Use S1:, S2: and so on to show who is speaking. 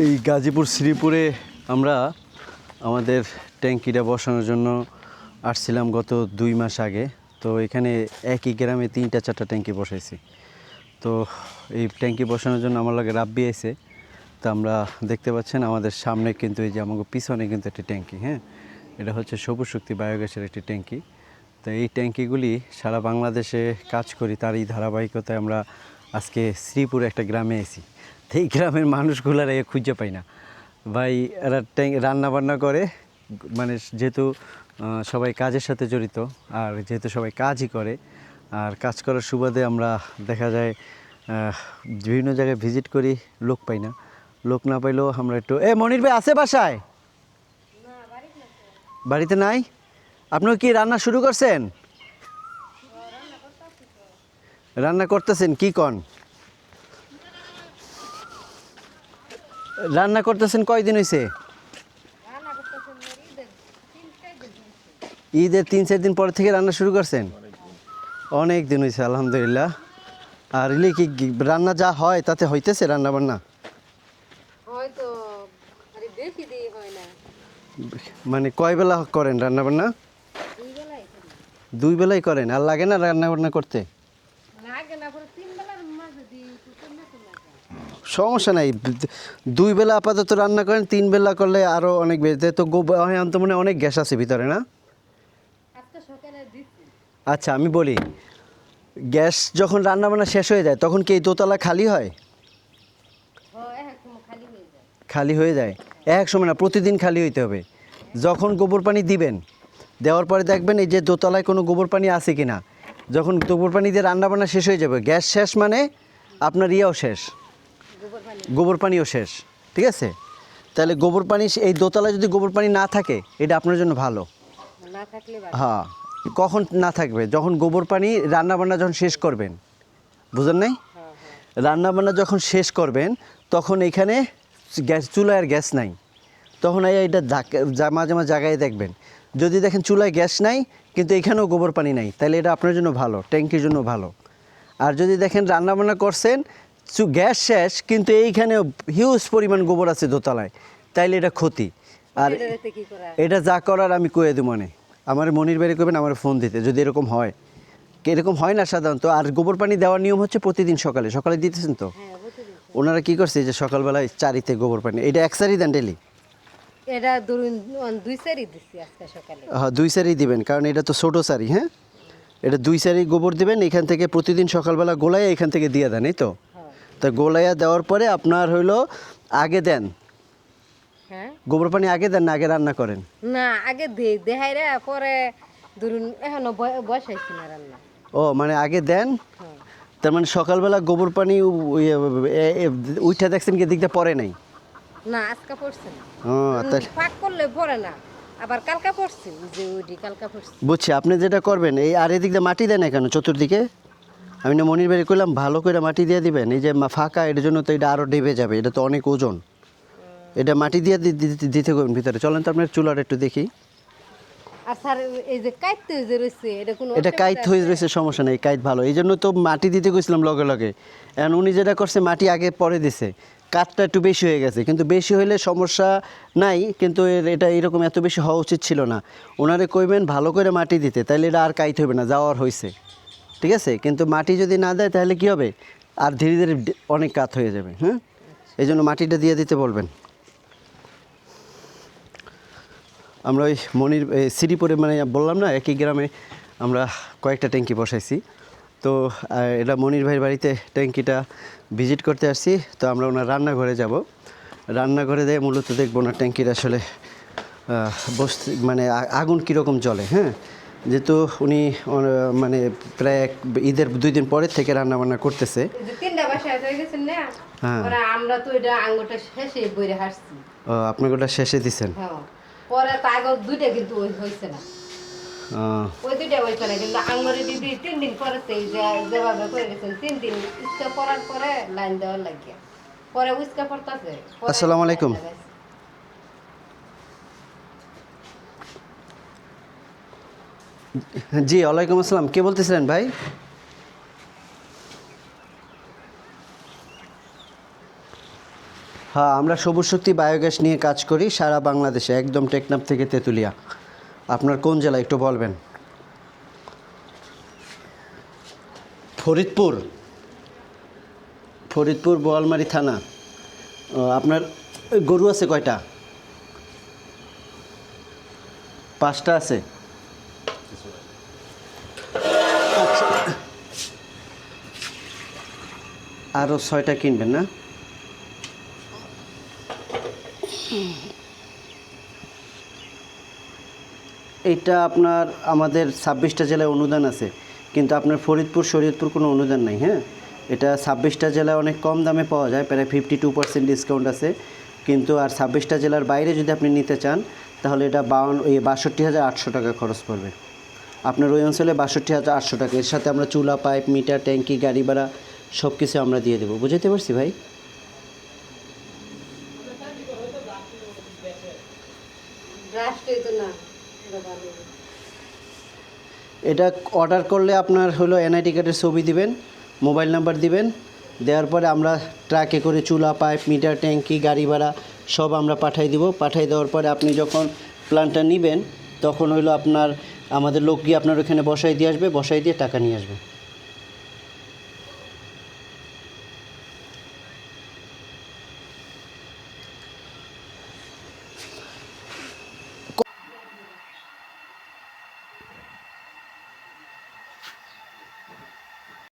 S1: এই গাজীপুর শ্রীপুরে আমরা আমাদের ট্যাঙ্কিটা বসানোর জন্য আসছিলাম গত 2 মাস আগে। তো এখানে একই গ্রামে 3-4টা ট্যাঙ্কি বসাইছি। তো এই ট্যাঙ্কি বসানোর জন্য আমার লাগে রাব্বি আইছে। তো আমরা দেখতে পাচ্ছেন আমাদের সামনে কিন্তু এই যে আমাদের পিছনে কিন্তু একটি ট্যাঙ্কি, হ্যাঁ, এটা হচ্ছে সবুজ শক্তি বায়োগ্যাসের একটি ট্যাঙ্কি। তো এই ট্যাঙ্কিগুলি সারা বাংলাদেশে কাজ করি, তারই ধারাবাহিকতায় আমরা আজকে শ্রীপুরে একটা গ্রামে এসেছি। তো এই গ্রামের মানুষগুলার খুঁজে পাই না ভাই, এরা রান্না বান্না করে, মানে যেহেতু সবাই কাজের সাথে জড়িত, আর যেহেতু সবাই কাজই করে, আর কাজ করার সুবাদে আমরা দেখা যায় বিভিন্ন জায়গায় ভিজিট করি, লোক পাই না। লোক না পাইলেও আমরা একটু মনির ভাই আছে বাসায়? বাড়িতে নাই? আপনিও কি রান্না শুরু করছেন? রান্না করতেছেন কি কন? রান্না করতেছেন কয়দিন হয়েছে? ঈদের 3-4 দিন পর থেকে রান্না শুরু করছেন? অনেক দিন হয়েছে আলহামদুলিল্লাহ। আর ইলে কি রান্না যা হয় তাতে হইতেছে রান্না বান্না? মানে কয় বেলা করেন রান্না বান্না? 2 বেলাই করেন? আর লাগে না রান্না বান্না করতে? সমস্যা নাই, 2 বেলা আপাতত রান্না করেন, 3 বেলা করলে আরও অনেক বেশি। তো তো মনে অনেক গ্যাস আছে ভিতরে না? আচ্ছা আমি বলি, গ্যাস যখন রান্না বান্না শেষ হয়ে যায় তখন কি এই দোতলা খালি হয়? খালি হয়ে যায় এক সময় না, প্রতিদিন খালি হইতে হবে। যখন গোবর পানি দিবেন, দেওয়ার পরে দেখবেন এই যে দোতলায় কোনো গোবর পানি আছে কি না। যখন গোবর পানি দিয়ে রান্নাবান্না শেষ হয়ে যাবে, গ্যাস শেষ মানে আপনার ইয়েও শেষ, গোবর পানিও শেষ, ঠিক আছে? তাহলে গোবর পানি, এই দোতলায় যদি গোবর পানি না থাকে এটা আপনার জন্য ভালো। হ্যাঁ, কখন না থাকবে? যখন গোবর পানি রান্নাবান্না যখন শেষ করবেন, বুঝলেন নাই? রান্নাবান্না যখন শেষ করবেন তখন এখানে গ্যাস, চুলায় আর গ্যাস নাই, তখন এটা মাঝে মাঝে জায়গায় দেখবেন, যদি দেখেন চুলায় গ্যাস নাই কিন্তু এখানেও গোবর পানি নাই, তাহলে এটা আপনার জন্য ভালো, ট্যাঙ্কির জন্য ভালো। আর যদি দেখেন রান্নাবান্না করছেন, গ্যাস শেষ কিন্তু এইখানে হিউজ পরিমাণ গোবর আছে দোতলায়, তাইলে এটা ক্ষতি। আর এটা যা করার আমি কয়ে দেবো, মানে আমার মনির বাড়ি করবেন, আমার ফোন দিতে, যদি এরকম হয়। এরকম হয় না সাধারণত। আর গোবর পানি দেওয়ার নিয়ম হচ্ছে প্রতিদিন সকালে সকালে দিতেছেন তো? ওনারা কি করছে যে সকালবেলায় চারিতে গোবর পানি, এটা 1 সারি দেন ডেলি?
S2: এটা ধরুন 2 সারি দিছি আজকে সকালে।
S1: হ্যাঁ 2 সারি দিবেন, কারণ এটা তো ছোটো সারি। হ্যাঁ, এটা 2 সারি গোবর দিবেন, এখান থেকে প্রতিদিন সকালবেলা গোলায় এখান থেকে দিয়ে দেন, এই তো? তা গোলাইয়া দেওয়ার পরে আপনার হইলো আগে দেন,
S2: হ্যাঁ,
S1: গোবর পানি আগে দেন না আগে রান্না করেন?
S2: না আগে দেখাই রে, পরে ধরুন এখনো বসাইছি না রান্না।
S1: ও মানে আগে দেন, তার মানে সকালবেলা গোবর পানি উঠে দেখছেন কি দিকটা পরে নাই?
S2: না আজকে পড়ছে না।
S1: তাই
S2: পাক করলে পড়ে না, আবার কালকা পড়ছে, যে ওইটি কালকা পড়ছে।
S1: বুঝছি। আপনি যেটা করবেন, এই আর এদিক দিয়ে মাটি দেন না কেন চতুর্দিকে? আমি না মনির বাড়ি করলাম ভালো করে মাটি দিয়ে দিবেন, এই যে ফাঁকা, এটার জন্য তো এটা আরও ডেবে যাবে, এটা তো অনেক ওজন। এটা মাটি দিয়ে দিতে করবেন ভিতরে। চলেন তো আপনার চুলার একটু দেখি।
S2: আর স্যার এই যে কাইতে যে রয়েছে, এটা কোনো
S1: এটা কাইট হয়ে রয়েছে, সমস্যা নেই, কাইট ভালো, এই জন্য তো মাটি দিতে গেছিলাম লগে লগে। এখন উনি যেটা করছে মাটি আগে পরে দিছে, কাঠটা একটু বেশি হয়ে গেছে, কিন্তু বেশি হইলে সমস্যা নাই, কিন্তু এটা এরকম এত বেশি হওয়া উচিত ছিল না। ওনারে কইবেন ভালো করে মাটি দিতে, তাহলে এটা আর কাইট হবে না, যাওয়ার হয়েছে, ঠিক আছে? কিন্তু মাটি যদি না দেয় তাহলে কি হবে, আর ধীরে ধীরে অনেক কাত হয়ে যাবে। হ্যাঁ, এই জন্য মাটিটা দিয়ে দিতে বলবেন। আমরা ওই মনির শ্রীপুরে, মানে বললাম না একই গ্রামে আমরা কয়েকটা ট্যাঙ্কি বসাইছি। তো এটা মনির ভাইয়ের বাড়িতে ট্যাঙ্কিটা ভিজিট করতে আসছি। তো আমরা ওনার রান্নাঘরে যাব, রান্নাঘরে দিয়ে মূলত দেখবো না ট্যাঙ্কির আসলে মানে আগুন কীরকম জ্বলে। হ্যাঁ, যেহেতু উনি মানে প্রায় ঈদের 2 দিন পরের থেকে রান্নাবান্না করতেছে।
S2: 3টা বাসায় হয়ে গেছেন না? হ্যাঁ, আমরা তো এটা আঙ্গুরটা শেষে বইরে হাসছি।
S1: আপনাকে ওটা শেষে দিচ্ছেন?
S2: হ্যাঁ, পরে তাগো 2টা কিন্তু হইছে না। ওই 2টা হইছে না, কিন্তু আঙ্গুরে দিদি 3 দিন পরে যেভাবে করে গেছেন, 3 দিন উস্কা পড়ার পরে লাইন দেওয়ার লাগিয়া, পরে উস্কা পড়তাছে।
S1: আসসালামু আলাইকুম। জি ওয়ালাইকুম আসসালাম, কে বলতেছিলেন ভাই? হ্যাঁ, আমরা সবুজ শক্তি বায়োগ্যাস নিয়ে কাজ করি সারা বাংলাদেশে, একদম টেকনাফ থেকে তেঁতুলিয়া। আপনার কোন জেলা একটু বলবেন? ফরিদপুর, ফরিদপুর বোয়ালমারী থানা। আপনার গরু আছে কয়টা? 5টা আছে। আচ্ছা, আরও 6টা কিনবেন না? এটা আপনার আমাদের 26টা জেলায় অনুদান আছে, কিন্তু আপনার ফরিদপুর শরীয়তপুর কোনো অনুদান নাই। হ্যাঁ, এটা 26টা জেলায় অনেক কম দামে পাওয়া যায়, প্রায় 52% ডিসকাউন্ট আছে। কিন্তু আর 26টা জেলার বাইরে যদি আপনি নিতে চান তাহলে এটা 62,800 টাকা খরচ পড়বে। আপনার ওই অঞ্চলে 62,800 টাকা। এর সাথে আমরা চুলা, পাইপ, মিটার, ট্যাঙ্কি, গাড়ি ভাড়া সব কিছু আমরা দিয়ে দেবো। বুঝতে পারছি ভাই?
S2: রাষ্ট্রই তো না, এটা ভালো।
S1: এটা অর্ডার করলে আপনার হলো এনআইডি কার্ডের ছবি দিবেন, মোবাইল নাম্বার দিবেন, দেওয়ার পরে আমরা ট্রাকে করে চুলা, পাইপ, মিটার, ট্যাঙ্কি, গাড়ি ভাড়া সব আমরা পাঠাই দিব। পাঠাই দেওয়ার পরে আপনি যখন প্ল্যানটা নেবেন তখন হলো আপনার আমাদের লোক গিয়ে আপনার ওখানে বসাই দিয়ে আসবে, বসাই দিয়ে টাকা নিয়ে আসবে।